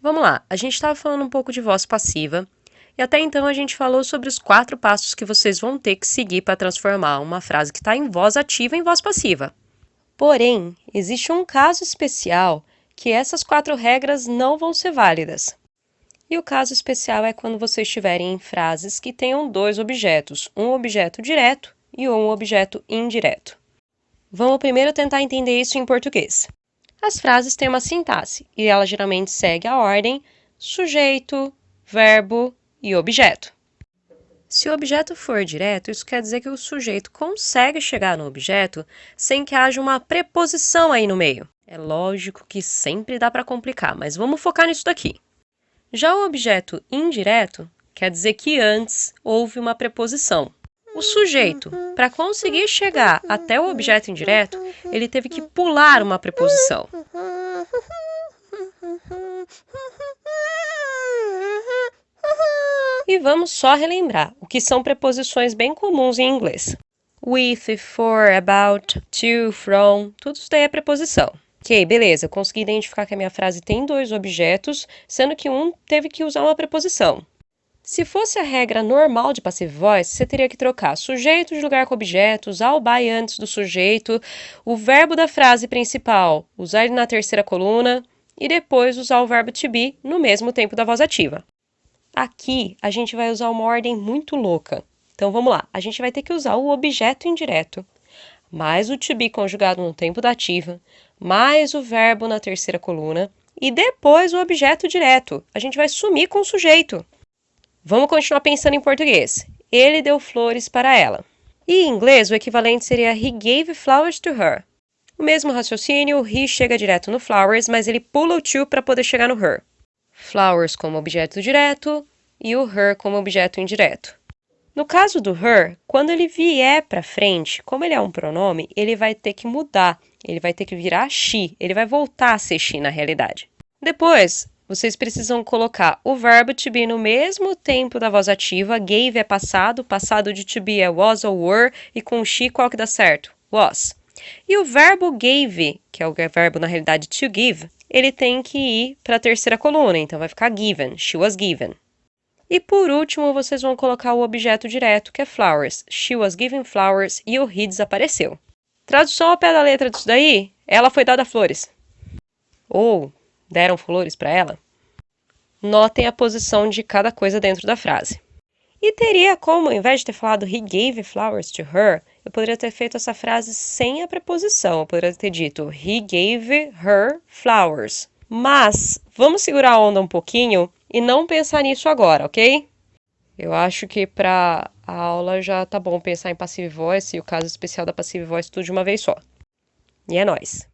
Vamos lá, a gente estava falando um pouco de voz passiva, e até então a gente falou sobre os 4 passos que vocês vão ter que seguir para transformar uma frase que está em voz ativa em voz passiva. Porém, existe um caso especial que essas 4 regras não vão ser válidas. E o caso especial é quando vocês estiverem em frases que tenham 2 objetos, um objeto direto e um objeto indireto. Vamos primeiro tentar entender isso em português. As frases têm uma sintaxe e ela geralmente segue a ordem sujeito, verbo e objeto. Se o objeto for direto, isso quer dizer que o sujeito consegue chegar no objeto sem que haja uma preposição aí no meio. É lógico que sempre dá para complicar, mas vamos focar nisso daqui. Já o objeto indireto quer dizer que antes houve uma preposição. O sujeito, para conseguir chegar até o objeto indireto, ele teve que pular uma preposição. E vamos só relembrar o que são preposições bem comuns em inglês. With, for, about, to, from, tudo isso daí é preposição. Ok, beleza, eu consegui identificar que a minha frase tem 2 objetos, sendo que um teve que usar uma preposição. Se fosse a regra normal de passive voice, você teria que trocar sujeito de lugar com objeto, usar o by antes do sujeito, o verbo da frase principal, usar ele na terceira coluna e depois usar o verbo to be no mesmo tempo da voz ativa. Aqui, a gente vai usar uma ordem muito louca. Então, vamos lá. A gente vai ter que usar o objeto indireto, mais o to be conjugado no tempo da ativa, mais o verbo na terceira coluna e depois o objeto direto. A gente vai sumir com o sujeito. Vamos continuar pensando em português. Ele deu flores para ela. E em inglês, o equivalente seria he gave flowers to her. O mesmo raciocínio, o he chega direto no flowers, mas ele pula o to para poder chegar no her. Flowers como objeto direto e o her como objeto indireto. No caso do her, quando ele vier para frente, como ele é um pronome, ele vai ter que mudar, ele vai ter que virar she, ele vai voltar a ser she na realidade. Depois, vocês precisam colocar o verbo to be no mesmo tempo da voz ativa, gave é passado, passado de to be é was ou were, e com she qual que dá certo? Was. E o verbo gave, que é o verbo na realidade to give, ele tem que ir para a terceira coluna, então vai ficar given, she was given. E por último, vocês vão colocar o objeto direto, que é flowers. She was given flowers e o he desapareceu. Tradução ao pé da letra disso daí, ela foi dada flores. Ou deram flores para ela. Notem a posição de cada coisa dentro da frase. E teria como, ao invés de ter falado he gave flowers to her, eu poderia ter feito essa frase sem a preposição. Eu poderia ter dito he gave her flowers. Mas vamos segurar a onda um pouquinho e não pensar nisso agora, ok? Eu acho que para a aula já tá bom pensar em passive voice e o caso especial da passive voice tudo de uma vez só. E é nóis!